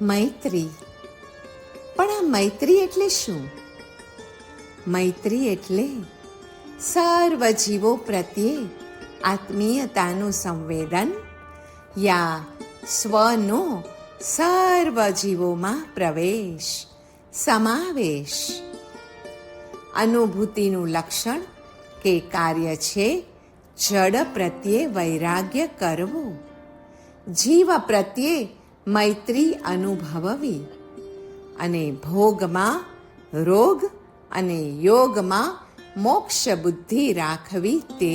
મૈત્રી. પણ આ મૈત્રી એટલે શું? મૈત્રી એટલે સર્વ જીવો પ્રત્યે આત્મીયતાનું સંવેદન યા સ્વનો સર્વ જીવોમાં પ્રવેશ, સમાવેશ. અનુભૂતિનું લક્ષણ કે કાર્ય છે જડ પ્રત્યે વૈરાગ્ય કરવું, જીવ પ્રત્યે મૈત્રી અનુભવવી અને ભોગમાં રોગ અને યોગમાં મોક્ષ બુદ્ધિ રાખવી. તે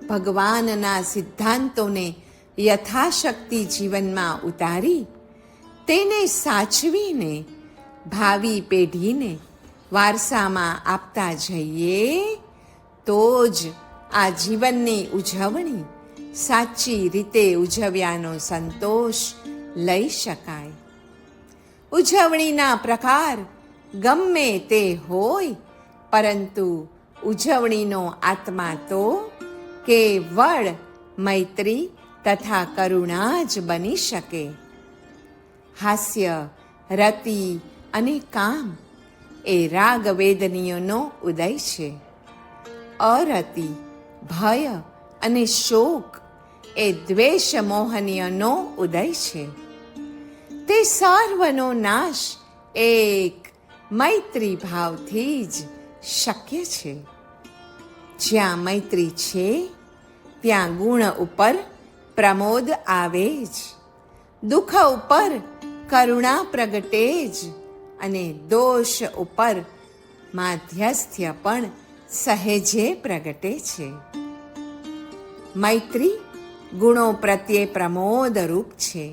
ભગવાનના સિદ્ધાંતોને યથાશક્તિ જીવનમાં ઉતારી તેને સાચવીને ભાવિ પેઢીને વારસામાં આપતા જઈએ તો જ આ જીવનની ઉજવણી સાચી રીતે ઉજવ્યાનો સંતોષ લઈ શકાય. ઉજવણીના પ્રકાર ગમે તે હોય, પરંતુ ઉજવણીનો આત્મા તો કેવળ મૈત્રી તથા કરુણા જ બની શકે. હાસ્ય, રતિ અને કામ એ રાગવેદનીઓનો ઉદય છે. અરતિ, ભય અને શોક એ દ્વેષ મોહનીયનો ઉદય છે. તે સર્વનો નાશ એક મૈત્રી ભાવથી જ શક્ય છે. જ્યાં મૈત્રી છે ત્યાં ગુણ ઉપર પ્રમોદ આવે જ, દુઃખ ઉપર કરુણા પ્રગટે જ અને દોષ ઉપર માધ્યસ્થ્ય પણ સહેજે પ્રગટે છે. મૈત્રી ગુણો પ્રત્યે પ્રમોદ રૂપ છે.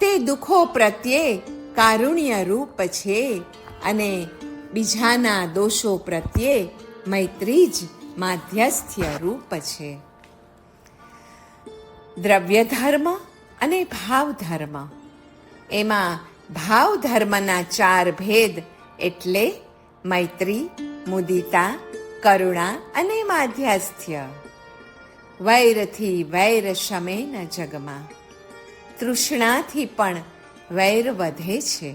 તે દુઃખો પ્રત્યે કારુણ્ય રૂપ છે અને બીજાના દોષો પ્રત્યે મૈત્રી જ માધ્યસ્થ્ય રૂપ છે. દ્રવ્ય ધર્મ અને ભાવ ધર્મ, એમાં ભાવ ધર્મના 4 ભેદ એટલે મૈત્રી, મુદિતા, કરુણા અને માધ્યસ્થ્ય. વૈરથી વૈર શમે ન જગમાં. તૃષ્ણાથી પણ વૈર વધે છે,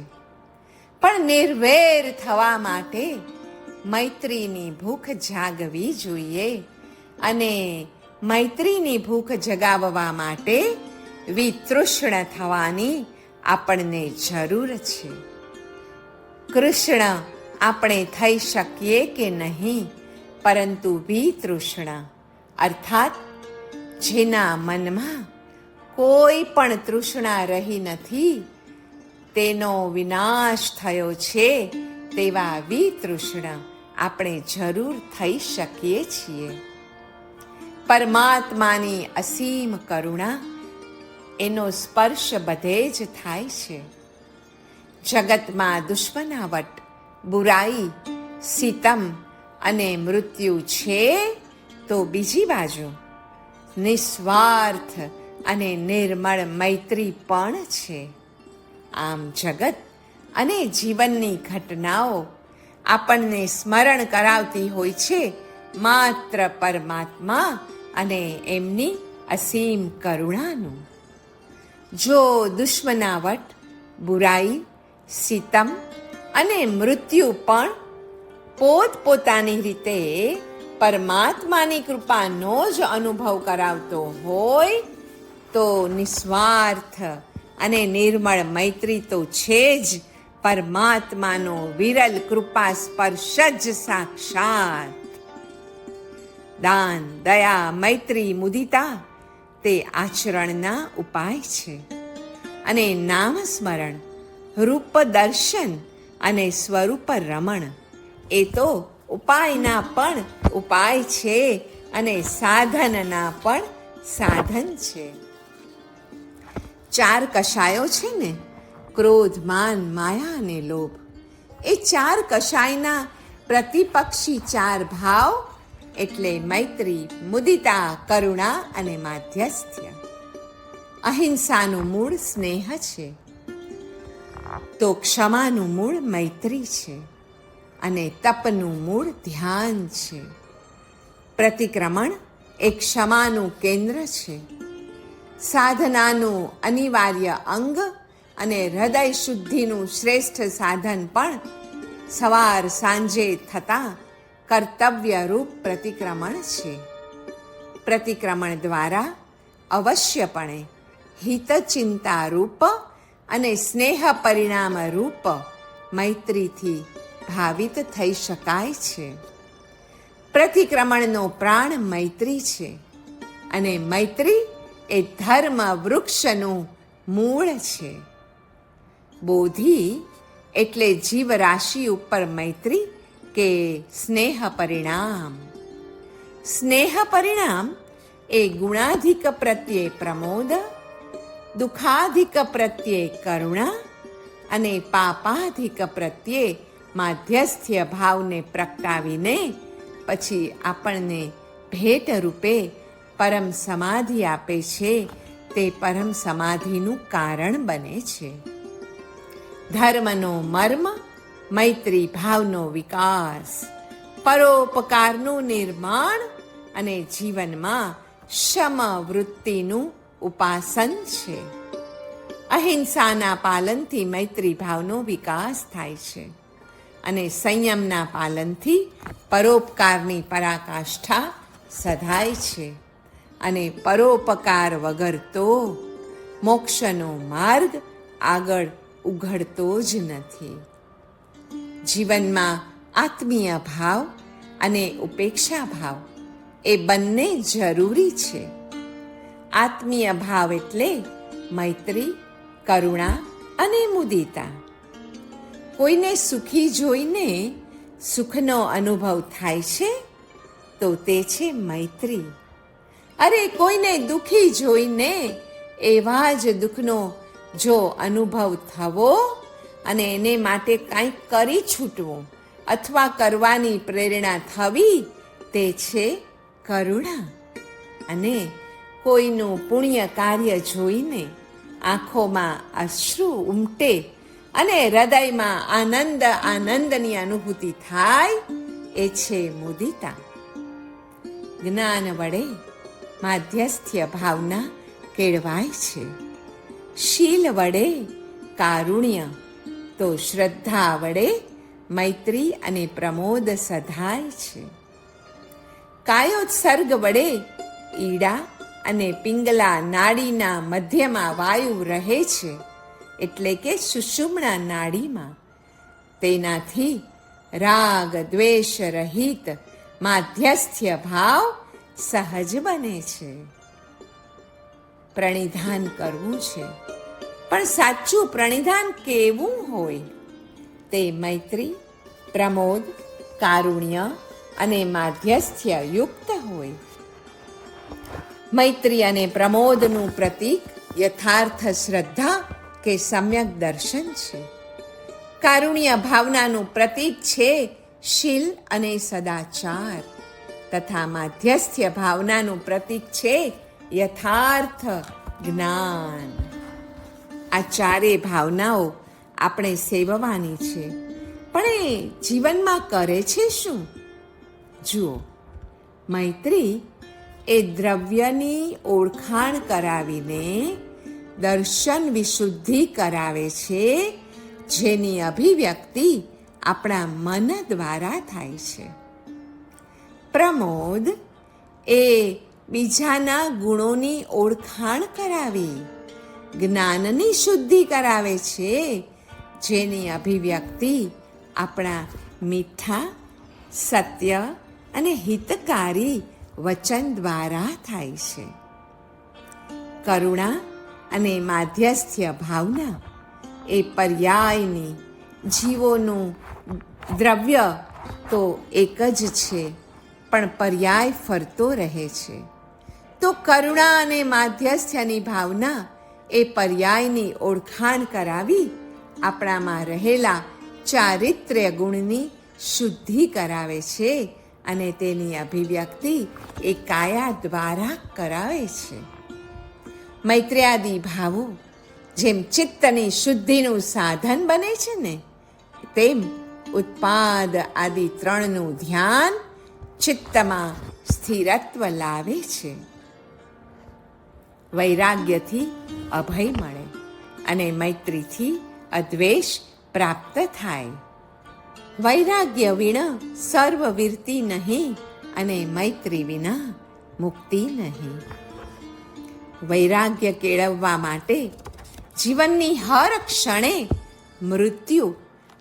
પણ નિર્વૈર થવા માટે મૈત્રીની ભૂખ જાગવી જોઈએ અને મૈત્રીની ભૂખ જગાવવા માટે વિતૃષ્ણ થવાની આપણને જરૂર છે. કૃષ્ણ આપણે થઈ શકીએ કે નહીં, પરંતુ વિતૃષ્ણ અર્થાત જેના મનમાં કોઈ પણ તૃષ્ણા રહી નથી, તેનો વિનાશ થયો છે, તેવા વિતૃષ્ણ આપણે જરૂર થઈ શકીએ છીએ. પરમાત્માની અસીમ કરુણા, એનો સ્પર્શ બધે જ થાય છે. જગતમાં દુશ્મનાવટ, બુરાઈ, સિતમ અને મૃત્યુ છે, તો બીજી બાજુ નિસ્વાર્થ અને નિર્મળ મૈત્રી પણ છે. આમ જગત અને જીવનની ઘટનાઓ આપણને સ્મરણ કરાવતી હોય છે માત્ર પરમાત્મા અને એમની અસીમ કરુણાનું. જો દુશ્મનાવટ, બુરાઈ, સિતમ અને મૃત્યુ પણ પોતપોતાની રીતે પરમાત્માની કૃપાનો જ અનુભવ કરાવતો હોય, તો નિસ્વાર્થ અને નિર્મળ મૈત્રી તો છે જ પરમાત્માનો વિરલ કૃપા સ્પર્શ જ સાક્ષાત. દાન, દયા, મૈત્રી, મુદિતા તે આચરણના ઉપાય છે અને નામ સ્મરણ, રૂપ દર્શન અને સ્વરૂપ રમણ એ તો ઉપાયના પણ ઉપાય છે અને સાધનના પણ સાધન છે. 4 કશાયો છે ને, ક્રોધ, માન, માયા અને લોભ. એ 4 કશાયના પ્રતિપક્ષી 4 ભાવ એટલે મૈત્રી, મુદિતા, કરુણા અને માધ્યસ્થ્ય. અહિંસાનું મૂળ સ્નેહ છે, તો ક્ષમાનું મૂળ મૈત્રી છે અને તપનું મૂળ ધ્યાન છે. પ્રતિક્રમણ એ ક્ષમાનું કેન્દ્ર છે. સાધનાનું અનિવાર્ય અંગ અને હૃદય શુદ્ધિનું શ્રેષ્ઠ સાધન પણ સવાર સાંજે થતા કર્તવ્યરૂપ પ્રતિક્રમણ છે. પ્રતિક્રમણ દ્વારા અવશ્યપણે હિતચિંતા રૂપ અને સ્નેહ પરિણામ રૂપ મૈત્રીથી ભાવિત થઈ શકાય છે. પ્રતિક્રમણનો પ્રાણ મૈત્રી છે અને મૈત્રી એ ધર્મ વૃક્ષનું મૂળ છે. બોધિ એટલે જીવરાશિ ઉપર મૈત્રી કે સ્નેહ પરિણામ. સ્નેહ પરિણામ એ ગુણાધિક પ્રત્યે પ્રમોદ, દુઃખાધિક પ્રત્યે કરુણા અને પાપાધિક પ્રત્યે માધ્યસ્થ્ય ભાવને પ્રગટાવીને પછી આપણને ભેટ રૂપે પરમ સમાધિ આપે છે. તે પરમ સમાધિનું કારણ બને છે. ધર્મનો મર્મ મૈત્રી ભાવનો વિકાસ, પરોપકારનું નિર્માણ અને જીવનમાં ક્ષમ વૃત્તિનું ઉપાસન છે. અહિંસાના પાલનથી મૈત્રી ભાવનો વિકાસ થાય છે અને સંયમના પાલનથી પરોપકારની પરાકાષ્ઠા સધાય છે. અને પરોપકાર વગર તો મોક્ષનો માર્ગ આગળ ઉઘડતો જ નથી. જીવનમાં આત્મીય ભાવ અને ઉપેક્ષા ભાવ એ બંને જરૂરી છે. આત્મીય ભાવ એટલે મૈત્રી, કરુણા અને મુદિતા. કોઈને સુખી જોઈને સુખનો અનુભવ થાય છે તો તે છે મૈત્રી. અરે કોઈને દુઃખી જોઈને એવા જ દુઃખનો જો અનુભવ થવો અને એને માટે કંઈક કરી છૂટવું અથવા કરવાની પ્રેરણા થવી તે છે કરુણા. અને કોઈનું પુણ્ય કાર્ય જોઈને આંખોમાં અશ્રુ ઉમટે અને હૃદયમાં આનંદની અનુભૂતિ થાય એ છે મુદિતા. જ્ઞાન વડે માધ્યસ્થ્ય ભાવના કેળવાય છે, શીલ વડે કારુણ્ય, તો શ્રદ્ધા વડે મૈત્રી અને પ્રમોદ સધાય છે. કાયોત્સર્ગ વડે ઈડા અને પિંગલા નાડીના મધ્યમાં વાયુ રહે છે, એટલે કે સુષુમ્ના નાડીમાં. તેનાથી રાગ દ્વેષ રહિત માધ્યસ્થ્ય ભાવ સહજ બને છે. પ્રણિધાન કરવું છે, પણ સાચું પ્રણિધાન કેવું હોય? તે મૈત્રી, પ્રમોદ, કારુણ્ય અને માધ્યસ્થ્ય યુક્ત હોય. મૈત્રી અને પ્રમોદનું પ્રતીક યથાર્થ શ્રદ્ધા કે સમ્યક દર્શન છે. કારુણ્ય ભાવનાનું પ્રતીક છે શીલ અને સદાચાર, તથા માધ્યસ્થ્ય ભાવનાનું પ્રતીક છે યથાર્થ જ્ઞાન. આ ચારે ભાવનાઓ આપણે સેવવાની છે, પણ એ જીવનમાં કરે છે શું? જુઓ, મૈત્રી એ દ્રવ્યની ઓળખાણ કરાવીને દર્શન વિશુદ્ધિ કરાવે છે, જેની અભિવ્યક્તિ આપણા મન દ્વારા થાય છે. પ્રમોદ એ બીજાના ગુણોની ઓળખાણ કરાવી જ્ઞાનની શુદ્ધિ કરાવે છે, જેની અભિવ્યક્તિ આપણા મીઠા, સત્ય અને હિતકારી વચન દ્વારા થાય છે. કરુણા અને માધ્યસ્થ્ય ભાવના એ પર્યાયની. જીવોનું દ્રવ્ય તો એક જ છે, પણ પર્યાય ફરતો રહે છે. તો કરુણા અને માધ્યસ્થ્યની ભાવના એ પર્યાયની ઓળખાણ કરાવી આપણામાં રહેલા ચારિત્ર્ય ગુણની શુદ્ધિ કરાવે છે અને તેની અભિવ્યક્તિ એ કાયા દ્વારા કરાવે છે. મૈત્ર્યાદિ ભાવો જેમ ચિત્તની શુદ્ધિનું સાધન બને છે ને, તેમ ઉત્પાદ આદિ ત્રણનું ધ્યાન ચિત્તમાં સ્થિરત્વ લાવે છે. વૈરાગ્યથી અભય મળે અને મૈત્રીથી અદ્વેષ પ્રાપ્ત થાય. વૈરાગ્ય વિના સર્વવીરતી નહીં અને મૈત્રી વિના મુક્તિ નહીં. વૈરાગ્ય કેળવવા માટે જીવનની હર ક્ષણે મૃત્યુ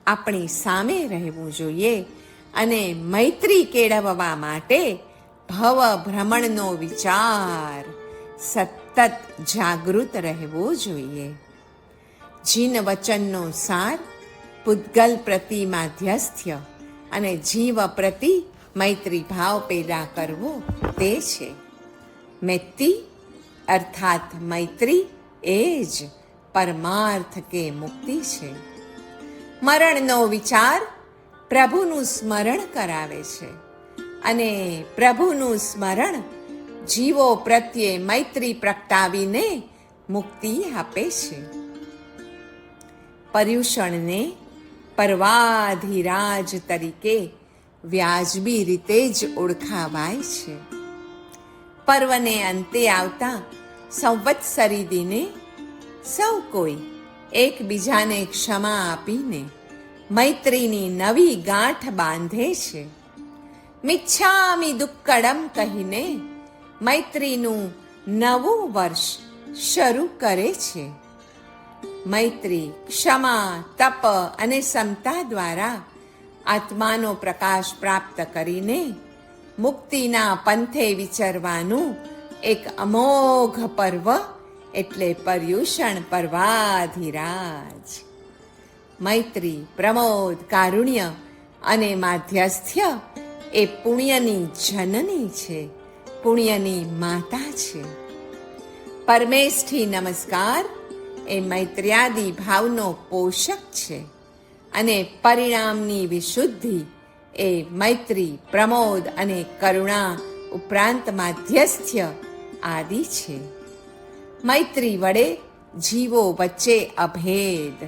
આપણી સામે રહેવું જોઈએ અને મૈત્રી કેળવવા માટે ભવ ભ્રમણનો વિચાર સતત જાગૃત રહેવો જોઈએ. જીન વચનનો સાર પૂતગલ પ્રતિ માધ્યસ્થ્ય અને જીવ પ્રતિ મૈત્રી ભાવ પેદા કરવો તે છે. મૈત્રી અર્થાત મૈત્રી એ જ પરમાર્થ કે મુક્તિ છે. મરણનો વિચાર પ્રભુનું સ્મરણ કરાવે છે અને પ્રભુનું સ્મરણ જીવો પ્રત્યે મૈત્રી પ્રગટાવીને મુક્તિ આપે છે. પર્યુષણને પર્વાધિરાજ તરીકે વ્યાજબી રીતે જ ઓળખાવાય છે. પર્વને અંતે આવતા સંવત્સરી દિને સૌ કોઈ એકબીજાને ક્ષમા આપીને મૈત્રીની નવી ગાંઠ બાંધે છે. મિચ્છામિ દુક્કડમ કહીને મૈત્રીનું નવું વર્ષ શરૂ કરે છે. મૈત્રી, ક્ષમા, તપ અને સમતા દ્વારા આત્માનો પ્રકાશ પ્રાપ્ત કરીને મુક્તિના પંથે વિચરવાનું એક અમોઘ પર્વ એટલે પર્યુષણ પર્વાધિરાજ. મૈત્રી, પ્રમોદ, કારુણ્ય અને માધ્યસ્થ્ય એ પુણ્યની જનની છે, પુણ્યની માતા છે. પરમેષ્ઠી નમસ્કાર એ મૈત્ર્યાદિ ભાવનો પોષક છે અને પરિણામની વિશુદ્ધિ એ મૈત્રી, પ્રમોદ અને કરુણા ઉપરાંત માધ્યસ્થ્ય આદિ છે. મૈત્રી વડે જીવો વચ્ચે અભેદ,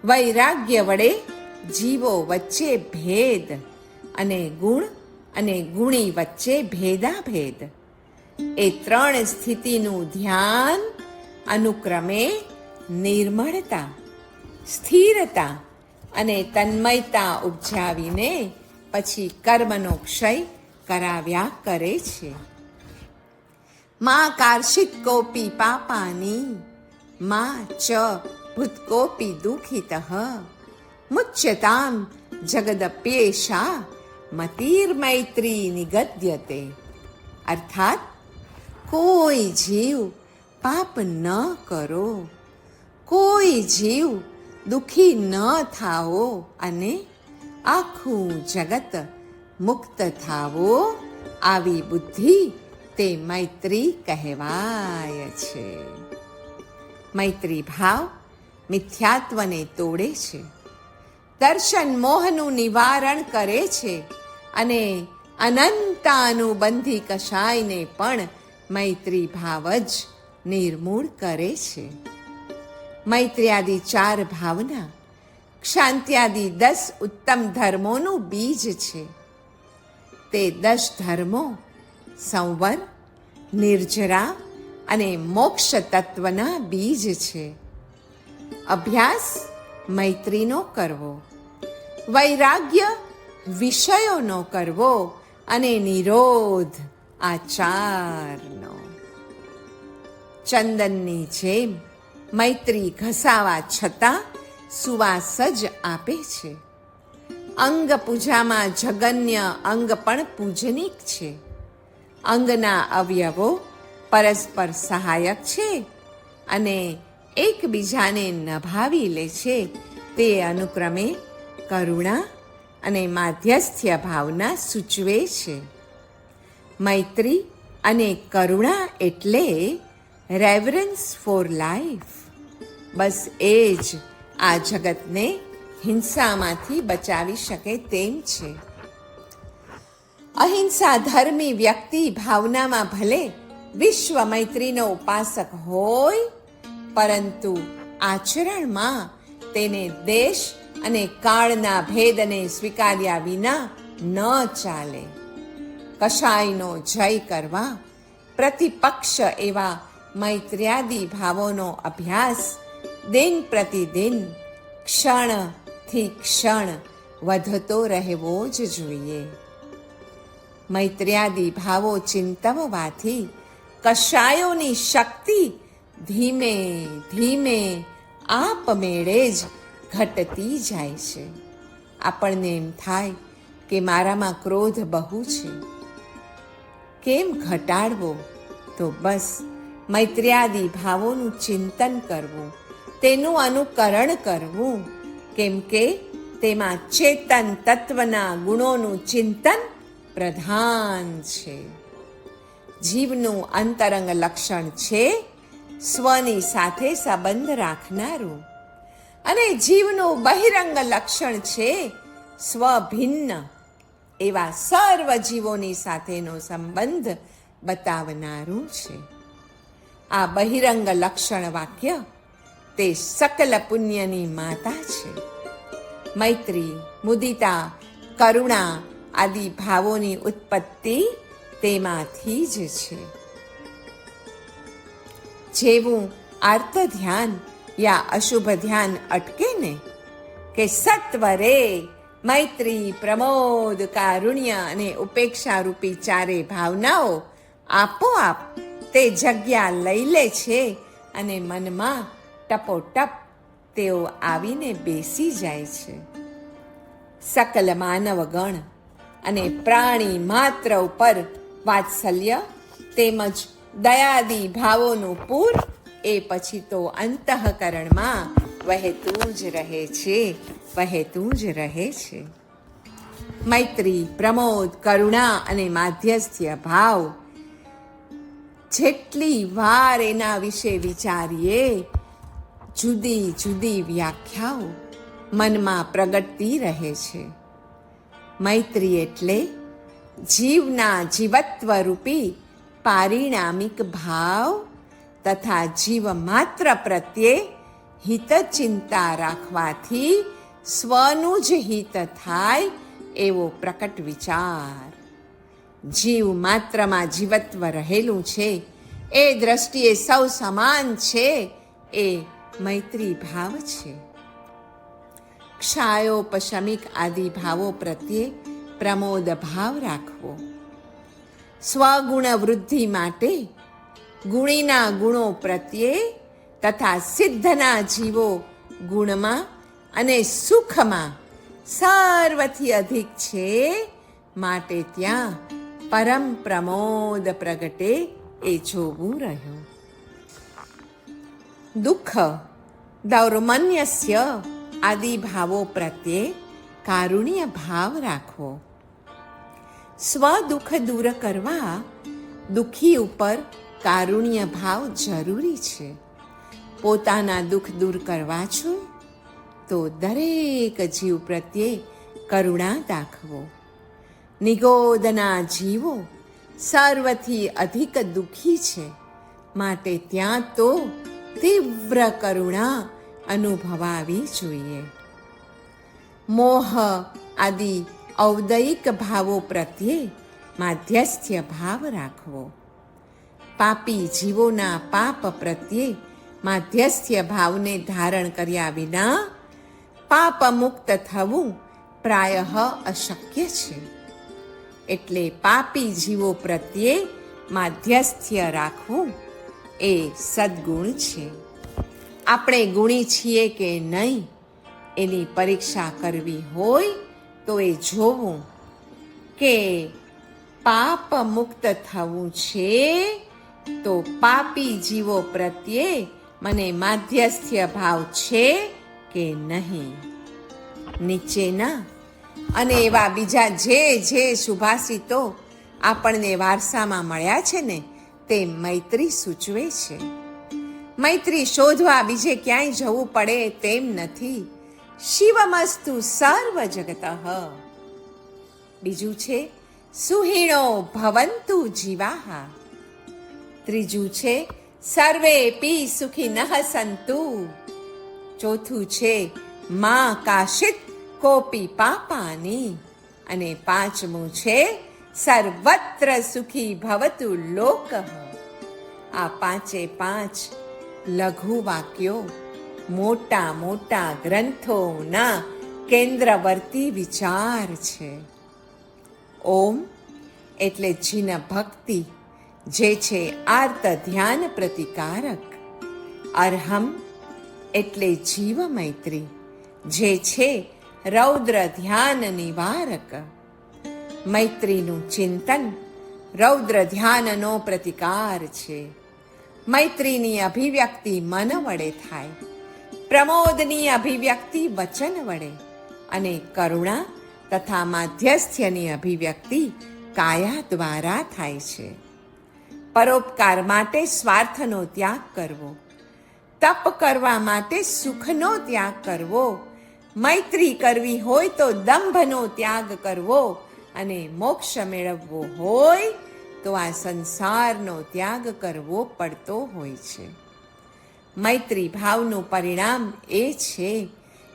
વૈરાગ્ય વડે જીવો વચ્ચે ભેદ અને ગુણ અને ગુણી વચ્ચે ભેદાભેદ એ ત્રણ સ્થિતિનું ધ્યાન અનુક્રમે નિર્મળતા, સ્થિરતા અને તન્મયતા ઉપજાવીને પછી કર્મનો ક્ષય કરાવ્યા કરે છે. મા કાર્ષિત કોપી પાપાની મા ચ ભૂતકોપી દુઃખિતઃ મુચ્યતામ જગદપ્યેષા મતિર્મૈત્રી નિગદ્યતે. અર્થાત કોઈ જીવ પાપ ન કરો, કોઈ જીવ દુઃખી ન થાઓ અને આખું જગત મુક્ત થાવો, આવી બુદ્ધિ તે મૈત્રી કહેવાય છે. મૈત્રી ભાવ મિથ્યાત્વને તોડે છે, દર્શન મોહનું નિવારણ કરે છે અને અનંતાનુબંધી કશાયને પણ મૈત્રી ભાવ જ નિર્મૂળ કરે છે. મૈત્ર્યાદિ 4 ભાવના ક્ષાંત્યાદિ 10 ઉત્તમ ધર્મોનું બીજ છે. તે 10 ધર્મો સંવર, નિર્જરા અને મોક્ષ તત્વના બીજ છે. અભ્યાસ મૈત્રીનો કરવો, વૈરાગ્ય વિષયોનો કરવો અને નિરોધ આચારનો. ચંદનની જેમ મૈત્રી ઘસાવા છતાં સુવાસ જ આપે છે. અંગ પૂજામાં જગન્ય અંગ પણ પૂજનીક છે. અંગના અવયવો પરસ્પર સહાયક છે અને એકબીજાને નભાવી લે છે. તે અનુક્રમે કરુણા અને માધ્યસ્થ્ય ભાવના સૂચવે છે. મૈત્રી અને કરુણા એટલે રેવરન્સ ફોર લાઈફ. બસ એ જ આ જગતને હિંસામાંથી બચાવી શકે તેમ છે. અહિંસા ધર્મી વ્યક્તિ ભાવનામાં ભલે વિશ્વ મૈત્રીનો ઉપાસક હોય, પરંતુ આચરણમાં તેને દેશ અને કાળના ભેદને સ્વીકાર્યા વિના ન ચાલે. કશાયનો જય કરવા પ્રતિપક્ષ એવા મૈત્ર્યાદિ ભાવોનો અભ્યાસ દિન પ્રતિદિન ક્ષણથી ક્ષણ વધતો રહેવો જ જોઈએ. મૈત્ર્યાદિ ભાવો ચિંતવવાથી કશાયોની શક્તિ ધીમે ધીમે આપમેળે જ ઘટતી જાય છે. આપણને એમ થાય કે મારામાં ક્રોધ બહુ છે, કેમ ઘટાડવો? તો બસ મૈત્ર્યાદિ ભાવોનું ચિંતન કરવું, તેનું અનુકરણ કરવું, કેમ કે તેમાં ચેતન તત્વના ગુણોનું ચિંતન પ્રધાન છે. જીવનું અંતરંગ લક્ષણ છે સ્વની સાથે સંબંધ રાખનારું, અને જીવનું બહિરંગ લક્ષણ છે સ્વભિન્ન એવા સર્વ જીવોની સાથેનો સંબંધ બતાવનારું છે. આ બહિરંગ લક્ષણ વાક્ય તે સકલ પુણ્યની માતા છે. મૈત્રી, મુદિતા, કરુણા આદિ ભાવોની ઉત્પત્તિ તેમાંથી જ છે. જેવું આર્ત ધ્યાન યા અશુભ ધ્યાન અટકે ને કે સત્વરે મૈત્રી, પ્રમોદ, કારુણ્ય અને ઉપેક્ષા રૂપી ચારે ભાવનાઓ આપોઆપ તે જગ્યા લઈ લે છે અને મનમાં ટપોટપ તેઓ આવીને બેસી જાય છે. સકલ માનવગણ અને પ્રાણી માત્ર ઉપર વાત્સલ્ય તેમજ દયાદી ભાવોનું પૂર એ પછી તો અંતઃકરણમાં વહેતું જ રહે છે, વહેતું જ રહે છે. મૈત્રી, પ્રમોદ, કરુણા અને માધ્યસ્થ્ય ભાવ જેટલી વાર એના વિશે વિચારીએ, જુદી જુદી વ્યાખ્યાઓ મનમાં પ્રગટતી રહે છે. મૈત્રી એટલે જીવના જીવત્વ રૂપી પારિણામિક ભાવ તથા જીવ માત્ર પ્રત્યે હિત ચિંતા રાખવાથી સ્વનું જ હિત થાય એવો પ્રકટ વિચાર. જીવ માત્રમાં જીવત્વ રહેલું છે, એ દ્રષ્ટિએ સૌ સમાન છે, એ મૈત્રી ભાવ છે. ક્ષાયોપશમિક આદિ ભાવો પ્રત્યે પ્રમોદ ભાવ રાખવો. સ્વગુણ વૃદ્ધિ માટે ગુણીના ગુણો પ્રત્યે તથા સિદ્ધના જીવો ગુણમાં અને સુખમાં સર્વથી અધિક છે, માટે ત્યાં પરમ પ્રમોદ પ્રગટે એ જોવું રહ્યું. દુઃખ દૌર્મન્યસ્ય આદિ ભાવો પ્રત્યે કારુણ્ય ભાવ રાખવો. સ્વ દુઃખ દૂર કરવા દુઃખી ઉપર કારુણ્ય ભાવ જરૂરી છે. પોતાના દુઃખ દૂર કરવા છો તો દરેક જીવ પ્રત્યે કરુણા દાખવો. નિગોદના જીવો સર્વથી અધિક દુઃખી છે, માટે ત્યાં તો તીવ્ર કરુણા અનુભવાવી જોઈએ. મોહ આદિ ઔદયિક ભાવો પ્રત્યે માધ્યસ્થ્ય ભાવ રાખવો. પાપી જીવોના પાપ પ્રત્યે માધ્યસ્થ્ય ભાવને ધારણ કર્યા વિના પાપ મુક્ત થવું પ્રાયઃ અશક્ય છે. એટલે પાપી જીવો પ્રત્યે માધ્યસ્થ્ય રાખવું એ સદ્ગુણ છે. આપણે ગુણી છીએ કે નહીં એની પરીક્ષા કરવી હોય તો એ જોવું કે પાપ મુક્ત થવું છે તો પાપી જીવો પ્રત્યે મને માધ્યસ્થ્ય ભાવ છે કે નહીં. નીચેના અને એવા બીજા જે સુભાષિતો આપણને વારસામાં મળ્યા છે ને તે મૈત્રી સૂચવે છે. મૈત્રી શોધવા બીજે ક્યાંય જવું પડે તેમ નથી. શિવમસ્તુ સર્વ જગતઃ. બીજું છે સુહીણો ભવંતુ જીવાહ. ત્રીજું છે સર્વે પી સુખી નઃ સંતુ. ચોથું છે મા કાશિત કોપી પાપાની. અને પાંચમું છે સર્વત્ર સુખી ભવતુ લોકઃ. આ પાંચે પાંચ લઘુ વાક્યો મોટા મોટા ગ્રંથોના કેન્દ્રવર્તી વિચાર છે. ઓમ એટલે જીન ભક્તિ, જે છે આર્ત ધ્યાન પ્રતિકારક. અર્હમ એટલે જીવ મૈત્રી, જે છે રૌદ્ર ધ્યાન નિવારક. મૈત્રીનું ચિંતન રૌદ્ર ધ્યાનનો પ્રતિકાર છે. મૈત્રીની અભિવ્યક્તિ મન વડે થાય, પ્રમોદની અભિવ્યક્તિ વચન વડે, અને કરુણા તથા માધ્યસ્થ્યની અભિવ્યક્તિ કાયા દ્વારા થાય છે. પરોપકાર માટે સ્વાર્થનો ત્યાગ કરવો, તપ કરવા માટે સુખનો ત્યાગ કરવો, મૈત્રી કરવી હોય તો દંભનો ત્યાગ કરવો, અને મોક્ષ મેળવવો હોય તો આ સંસારનો ત્યાગ કરવો પડતો હોય છે. મૈત્રી ભાવનું પરિણામ એ છે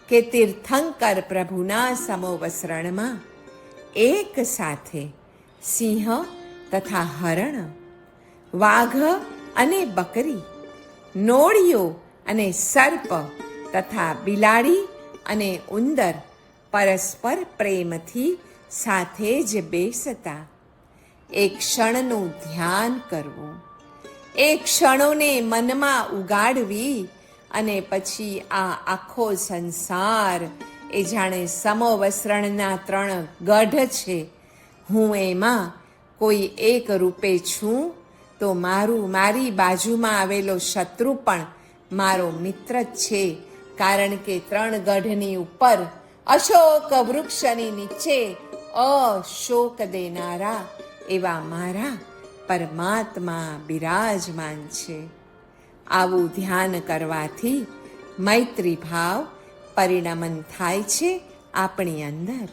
કે તીર્થંકર પ્રભુના સમોવસરણમાં એક સાથે સિંહ તથા હરણ, વાઘ અને બકરી, નોળિયો અને સર્પ તથા બિલાડી અને ઉંદર પરસ્પર પ્રેમથી સાથે જ બેસતા, એક ક્ષણનું ધ્યાન કરવું, એ ક્ષણોને મનમાં ઉગાડવી, અને પછી આ આખો સંસાર એ જાણે સમોવસરણના 3 ગઢ છે. હું એમાં કોઈ એક રૂપે છું તો મારી બાજુમાં આવેલો શત્રુ પણ મારો મિત્ર જ છે, કારણ કે 3 ગઢની ઉપર અશોક વૃક્ષની નીચે અશોક દેનારા એવા મારા પરમાત્મા બિરાજમાન છે. આવું ધ્યાન કરવાથી મૈત્રી ભાવ પરિણમન થાય છે આપણી અંદર.